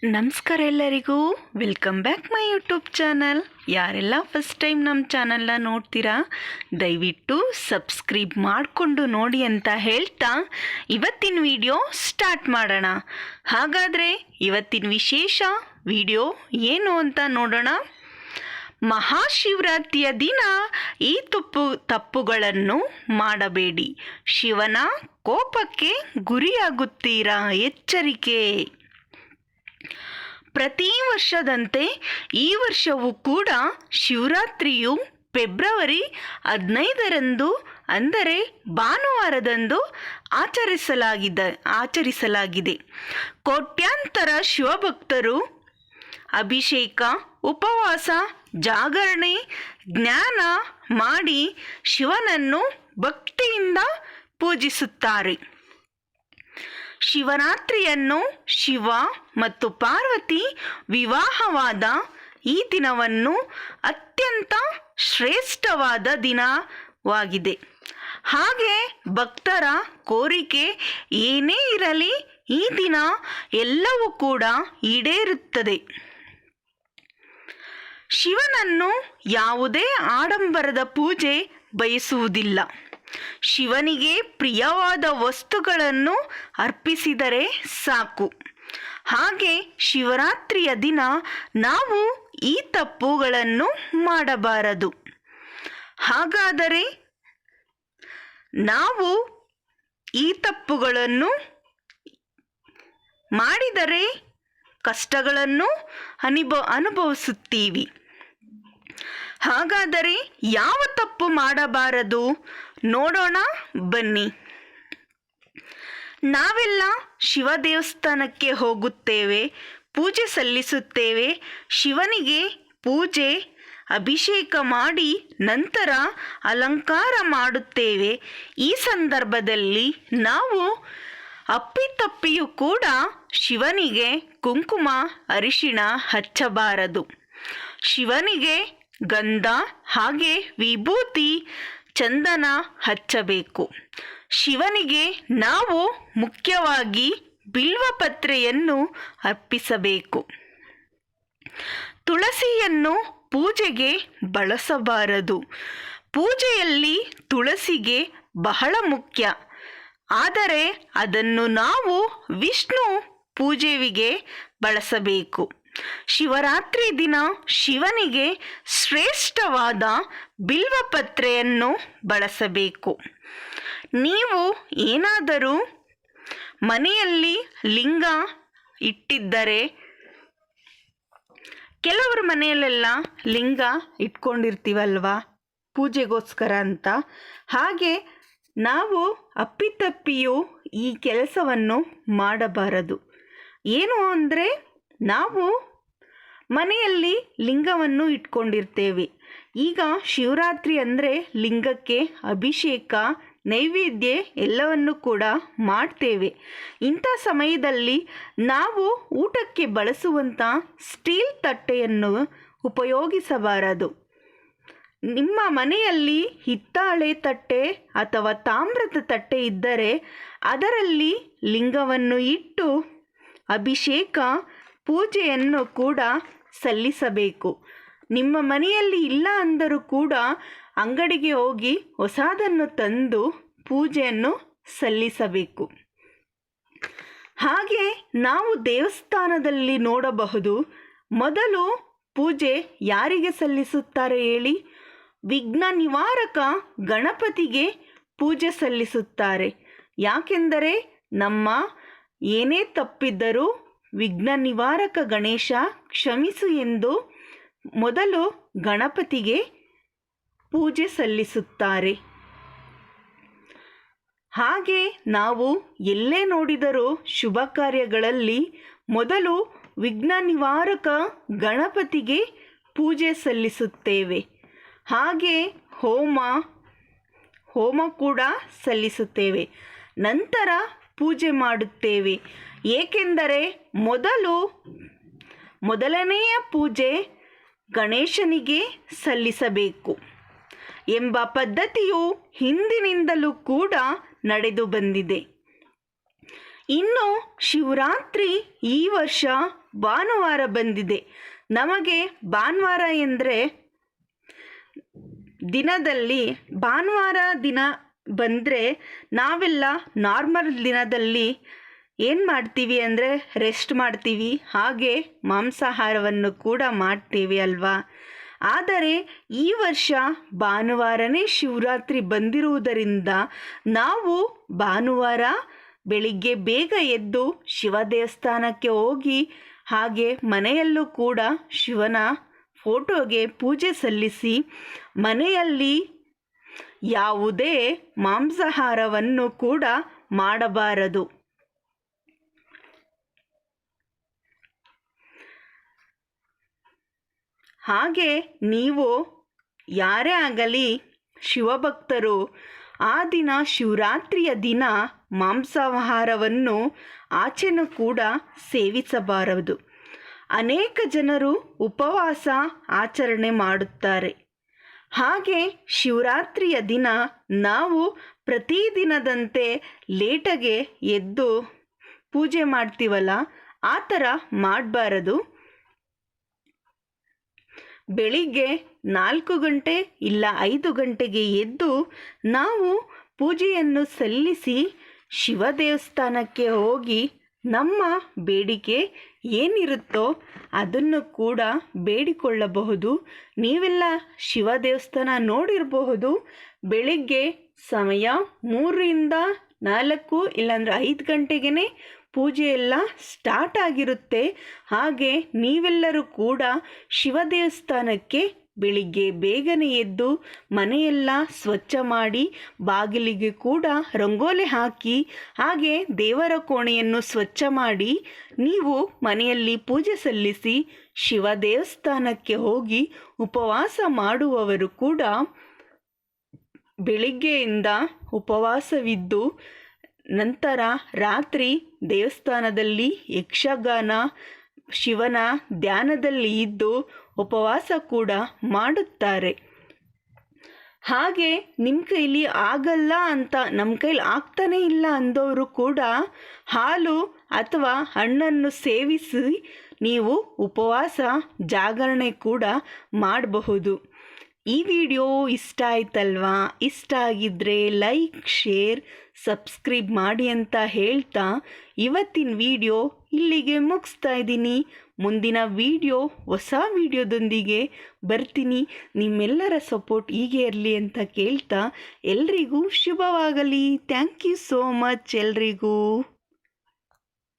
ನಮಸ್ಕಾರ ಎಲ್ಲರಿಗೂ. Welcome back my YouTube channel. ಯಾರೆಲ್ಲ ಫಸ್ಟ್ ಟೈಮ್ ನಮ್ಮ ಚಾನಲ್ನ ನೋಡ್ತೀರಾ ದಯವಿಟ್ಟು ಸಬ್ಸ್ಕ್ರೈಬ್ ಮಾಡಿಕೊಂಡು ನೋಡಿ ಅಂತ ಹೇಳ್ತಾ ಇವತ್ತಿನ ವಿಡಿಯೋ ಸ್ಟಾರ್ಟ್ ಮಾಡೋಣ. ಹಾಗಾದರೆ ಇವತ್ತಿನ ವಿಶೇಷ ವಿಡಿಯೋ ಏನು ಅಂತ ನೋಡೋಣ. ಮಹಾಶಿವರಾತ್ರಿಯ ದಿನ ಈ ತಪ್ಪುಗಳನ್ನು ಮಾಡಬೇಡಿ. ಶಿವನ ಕೋಪಕ್ಕೆ ಗುರಿಯಾಗುತ್ತೀರಾ, ಎಚ್ಚರಿಕೆ. ಪ್ರತಿ ವರ್ಷದಂತೆ ಈ ವರ್ಷವೂ ಕೂಡ ಶಿವರಾತ್ರಿಯು ಫೆಬ್ರವರಿ 15ರಂದು ಅಂದರೆ ಭಾನುವಾರದಂದು ಆಚರಿಸಲಾಗಿದೆ. ಕೋಟ್ಯಾಂತರ ಶಿವಭಕ್ತರು ಅಭಿಷೇಕ, ಉಪವಾಸ, ಜಾಗರಣೆ, ಜ್ಞಾನ ಮಾಡಿ ಶಿವನನ್ನು ಭಕ್ತಿಯಿಂದ ಪೂಜಿಸುತ್ತಾರೆ. ಶಿವರಾತ್ರಿಯನ್ನು ಶಿವ ಮತ್ತು ಪಾರ್ವತಿ ವಿವಾಹವಾದ ಈ ದಿನವನ್ನು ಅತ್ಯಂತ ಶ್ರೇಷ್ಠವಾದ ದಿನವಾಗಿದೆ. ಹಾಗೆ ಭಕ್ತರ ಕೋರಿಕೆ ಏನೇ ಇರಲಿ ಈ ದಿನ ಎಲ್ಲವೂ ಕೂಡ ಈಡೇರುತ್ತದೆ. ಶಿವನನ್ನು ಯಾವುದೇ ಆಡಂಬರದ ಪೂಜೆ ಬಯಸುವುದಿಲ್ಲ. ಶಿವನಿಗೆ ಪ್ರಿಯವಾದ ವಸ್ತುಗಳನ್ನು ಅರ್ಪಿಸಿದರೆ ಸಾಕು. ಹಾಗೆ ಶಿವರಾತ್ರಿಯ ದಿನ ನಾವು ಈ ತಪ್ಪುಗಳನ್ನು ಮಾಡಬಾರದು. ಹಾಗಾದರೆ ನಾವು ಈ ತಪ್ಪುಗಳನ್ನು ಮಾಡಿದರೆ ಕಷ್ಟಗಳನ್ನು ಅನುಭವಿಸುತ್ತೀವಿ. ಹಾಗಾದರೆ ಯಾವ ತಪ್ಪು ಮಾಡಬಾರದು ನೋಡೋಣ ಬನ್ನಿ. ನಾವೆಲ್ಲ ಶಿವ ದೇವಸ್ಥಾನಕ್ಕೆ ಹೋಗುತ್ತೇವೆ, ಪೂಜೆ ಸಲ್ಲಿಸುತ್ತೇವೆ. ಶಿವನಿಗೆ ಪೂಜೆ ಅಭಿಷೇಕ ಮಾಡಿ ನಂತರ ಅಲಂಕಾರ ಮಾಡುತ್ತೇವೆ. ಈ ಸಂದರ್ಭದಲ್ಲಿ ನಾವು ಅಪ್ಪಿತಪ್ಪಿಯೂ ಕೂಡ ಶಿವನಿಗೆ ಕುಂಕುಮ ಅರಿಶಿಣ ಹಚ್ಚಬಾರದು. ಶಿವನಿಗೆ ಗಂಧ ಹಾಗೆ ವಿಭೂತಿ ಚಂದನ ಹಚ್ಚಬೇಕು. ಶಿವನಿಗೆ ನಾವು ಮುಖ್ಯವಾಗಿ ಬಿಲ್ವಪತ್ರೆಯನ್ನು ಅರ್ಪಿಸಬೇಕು. ತುಳಸಿಯನ್ನು ಪೂಜೆಗೆ ಬಳಸಬಾರದು. ಪೂಜೆಯಲ್ಲಿ ತುಳಸಿಗೆ ಬಹಳ ಮುಖ್ಯ. ಆದರೆ ಅದನ್ನು ನಾವು ವಿಷ್ಣು ಪೂಜೆಗೆ ಬಳಸಬೇಕು. ಶಿವರಾತ್ರಿ ದಿನ ಶಿವನಿಗೆ ಶ್ರೇಷ್ಠವಾದ ಬಿಲ್ವಪತ್ರೆಯನ್ನು ಬಳಸಬೇಕು. ನೀವು ಏನಾದರೂ ಮನೆಯಲ್ಲಿ ಲಿಂಗ ಇಟ್ಟಿದ್ದರೆ, ಕೆಲವರ ಮನೆಯಲ್ಲೆಲ್ಲ ಲಿಂಗ ಇಟ್ಕೊಂಡಿರ್ತೀವಲ್ವಾ ಪೂಜೆಗೋಸ್ಕರ ಅಂತ, ಹಾಗೆ ನಾವು ಅಪ್ಪಿತಪ್ಪಿಯೂ ಈ ಕೆಲಸವನ್ನು ಮಾಡಬಾರದು. ಏನು ಅಂದರೆ ನಾವು ಮನೆಯಲ್ಲಿ ಲಿಂಗವನ್ನು ಇಟ್ಕೊಂಡಿರ್ತೇವೆ. ಈಗ ಶಿವರಾತ್ರಿ ಅಂದರೆ ಲಿಂಗಕ್ಕೆ ಅಭಿಷೇಕ, ನೈವೇದ್ಯ ಎಲ್ಲವನ್ನು ಕೂಡ ಮಾಡ್ತೇವೆ. ಇಂಥ ಸಮಯದಲ್ಲಿ ನಾವು ಊಟಕ್ಕೆ ಬಳಸುವಂಥ ಸ್ಟೀಲ್ ತಟ್ಟೆಯನ್ನು ಉಪಯೋಗಿಸಬಾರದು. ನಿಮ್ಮ ಮನೆಯಲ್ಲಿ ಹಿತ್ತಾಳೆ ತಟ್ಟೆ ಅಥವಾ ತಾಮ್ರದ ತಟ್ಟೆ ಇದ್ದರೆ ಅದರಲ್ಲಿ ಲಿಂಗವನ್ನು ಇಟ್ಟು ಅಭಿಷೇಕ ಪೂಜೆಯನ್ನು ಕೂಡ ಸಲ್ಲಿಸಬೇಕು. ನಿಮ್ಮ ಮನೆಯಲ್ಲಿ ಇಲ್ಲ ಅಂದರೂ ಕೂಡ ಅಂಗಡಿಗೆ ಹೋಗಿ ಹೊಸದನ್ನು ತಂದು ಪೂಜೆಯನ್ನು ಸಲ್ಲಿಸಬೇಕು. ಹಾಗೆ ನಾವು ದೇವಸ್ಥಾನದಲ್ಲಿ ನೋಡಬಹುದು, ಮೊದಲು ಪೂಜೆ ಯಾರಿಗೆ ಸಲ್ಲಿಸುತ್ತಾರೆ ಹೇಳಿ? ವಿಘ್ನ ನಿವಾರಕ ಗಣಪತಿಗೆ ಪೂಜೆ ಸಲ್ಲಿಸುತ್ತಾರೆ. ಯಾಕೆಂದರೆ ನಮ್ಮ ಏನೇ ತಪ್ಪಿದ್ದರೂ ವಿಘ್ನ ನಿವಾರಕ ಗಣೇಶ ಕ್ಷಮಿಸು ಎಂದು ಮೊದಲು ಗಣಪತಿಗೆ ಪೂಜೆ ಸಲ್ಲಿಸುತ್ತಾರೆ. ಹಾಗೆ ನಾವು ಎಲ್ಲೇ ನೋಡಿದರೂ ಶುಭ ಕಾರ್ಯಗಳಲ್ಲಿ ಮೊದಲು ವಿಘ್ನ ನಿವಾರಕ ಗಣಪತಿಗೆ ಪೂಜೆ ಸಲ್ಲಿಸುತ್ತೇವೆ. ಹಾಗೆ ಹೋಮ ಕೂಡ ಸಲ್ಲಿಸುತ್ತೇವೆ. ನಂತರ ಪೂಜೆ ಮಾಡುತ್ತೇವೆ. ಏಕೆಂದರೆ ಮೊದಲನೆಯ ಪೂಜೆ ಗಣೇಶನಿಗೆ ಸಲ್ಲಿಸಬೇಕು ಎಂಬ ಪದ್ಧತಿಯು ಹಿಂದಿನಿಂದಲೂ ಕೂಡ ನಡೆದು ಬಂದಿದೆ. ಇನ್ನು ಶಿವರಾತ್ರಿ ಈ ವರ್ಷ ಭಾನುವಾರ ಬಂದಿದೆ. ನಮಗೆ ಭಾನುವಾರ ಎಂದರೆ ದಿನದಲ್ಲಿ ಭಾನುವಾರ ದಿನ ಬಂದರೆ ನಾವೆಲ್ಲ ನಾರ್ಮಲ್ ದಿನದಲ್ಲಿ ಏನು ಮಾಡ್ತೀವಿ ಅಂದರೆ ರೆಸ್ಟ್ ಮಾಡ್ತೀವಿ, ಹಾಗೆ ಮಾಂಸಾಹಾರವನ್ನು ಕೂಡ ಮಾಡ್ತೀವಿ ಅಲ್ವಾ. ಆದರೆ ಈ ವರ್ಷ ಭಾನುವಾರನೇ ಶಿವರಾತ್ರಿ ಬಂದಿರುವುದರಿಂದ ನಾವು ಭಾನುವಾರ ಬೆಳಿಗ್ಗೆ ಬೇಗ ಎದ್ದು ಶಿವ ದೇವಸ್ಥಾನಕ್ಕೆ ಹೋಗಿ ಹಾಗೆ ಮನೆಯಲ್ಲೂ ಕೂಡ ಶಿವನ ಫೋಟೋಗೆ ಪೂಜೆ ಸಲ್ಲಿಸಿ ಮನೆಯಲ್ಲಿ ಯಾವುದೇ ಮಾಂಸಾಹಾರವನ್ನು ಕೂಡ ಮಾಡಬಾರದು. ಹಾಗೆ ನೀವು ಯಾರೇ ಆಗಲಿ ಶಿವಭಕ್ತರು ಆ ದಿನ ಶಿವರಾತ್ರಿಯ ದಿನ ಮಾಂಸಾಹಾರವನ್ನು ಆಚೆನೂ ಕೂಡ ಸೇವಿಸಬಾರದು. ಅನೇಕ ಜನರು ಉಪವಾಸ ಆಚರಣೆ ಮಾಡುತ್ತಾರೆ. ಹಾಗೆ ಶಿವರಾತ್ರಿಯ ದಿನ ನಾವು ಪ್ರತಿದಿನದಂತೆ ಲೇಟಾಗೆ ಎದ್ದು ಪೂಜೆ ಮಾಡ್ತೀವಲ್ಲ, ಆ ಥರ ಮಾಡಬಾರದು. ಬೆಳಿಗ್ಗೆ 4 ಗಂಟೆ ಇಲ್ಲ 5 ಗಂಟೆಗೆ ಎದ್ದು ನಾವು ಪೂಜೆಯನ್ನು ಸಲ್ಲಿಸಿ ಶಿವ ದೇವಸ್ಥಾನಕ್ಕೆ ಹೋಗಿ ನಮ್ಮ ಬೇಡಿಕೆ ಏನಿರುತ್ತೋ ಅದನ್ನು ಕೂಡ ಬೇಡಿಕೊಳ್ಳಬಹುದು. ನೀವೆಲ್ಲ ಶಿವ ದೇವಸ್ಥಾನ ನೋಡಿರಬಹುದು. ಬೆಳಿಗ್ಗೆ ಸಮಯ 3ರಿಂದ 4 ಇಲ್ಲಾಂದರೆ 5 ಗಂಟೆಗೇ ಪೂಜೆ ಎಲ್ಲ ಸ್ಟಾರ್ಟ್ ಆಗಿರುತ್ತೆ. ಹಾಗೆ ನೀವೆಲ್ಲರೂ ಕೂಡ ಶಿವ ದೇವಸ್ಥಾನಕ್ಕೆ ಬೆಳಿಗ್ಗೆ ಬೇಗನೆ ಎದ್ದು ಮನೆಯೆಲ್ಲ ಸ್ವಚ್ಛ ಮಾಡಿ ಬಾಗಿಲಿಗೆ ಕೂಡ ರಂಗೋಲಿ ಹಾಕಿ ಹಾಗೆ ದೇವರ ಕೋಣೆಯನ್ನು ಸ್ವಚ್ಛ ಮಾಡಿ ನೀವು ಮನೆಯಲ್ಲಿ ಪೂಜೆ ಸಲ್ಲಿಸಿ ಶಿವ ದೇವಸ್ಥಾನಕ್ಕೆ ಹೋಗಿ ಉಪವಾಸ ಮಾಡುವವರು ಕೂಡ ಬೆಳಿಗ್ಗೆಯಿಂದ ಉಪವಾಸವಿದ್ದು ನಂತರ ರಾತ್ರಿ ದೇವಸ್ಥಾನದಲ್ಲಿ ಯಕ್ಷಗಾನ ಶಿವನ ಧ್ಯಾನದಲ್ಲಿ ಇದ್ದು ಉಪವಾಸ ಕೂಡ ಮಾಡುತ್ತಾರೆ. ಹಾಗೆ ನಿಮ್ಮ ಕೈಲಿ ಆಗಲ್ಲ ಅಂತ, ನಮ್ಮ ಕೈಲಿ ಆಗ್ತಾನೇ ಇಲ್ಲ ಅಂದವರು ಕೂಡ ಹಾಲು ಅಥವಾ ಹಣ್ಣನ್ನು ಸೇವಿಸಿ ನೀವು ಉಪವಾಸ ಜಾಗರಣೆ ಕೂಡ ಮಾಡಬಹುದು. ಈ ವಿಡಿಯೋ ಇಷ್ಟ ಆಯ್ತಲ್ವಾ? ಇಷ್ಟ ಆಗಿದ್ದರೆ ಲೈಕ್, ಶೇರ್, ಸಬ್ಸ್ಕ್ರೈಬ್ ಮಾಡಿ ಅಂತ ಹೇಳ್ತಾ ಇವತ್ತಿನ ವಿಡಿಯೋ ಇಲ್ಲಿಗೆ ಮುಗಿಸ್ತಾ ಇದ್ದೀನಿ. ಮುಂದಿನ ವಿಡಿಯೋ ಹೊಸ ವಿಡಿಯೋದೊಂದಿಗೆ ಬರ್ತೀನಿ. ನಿಮ್ಮೆಲ್ಲರ ಸಪೋರ್ಟ್ ಹೀಗೆ ಇರಲಿ ಅಂತ ಕೇಳ್ತಾ ಎಲ್ರಿಗೂ ಶುಭವಾಗಲಿ. ಥ್ಯಾಂಕ್ ಯು ಸೋ ಮಚ್ ಎಲ್ರಿಗೂ.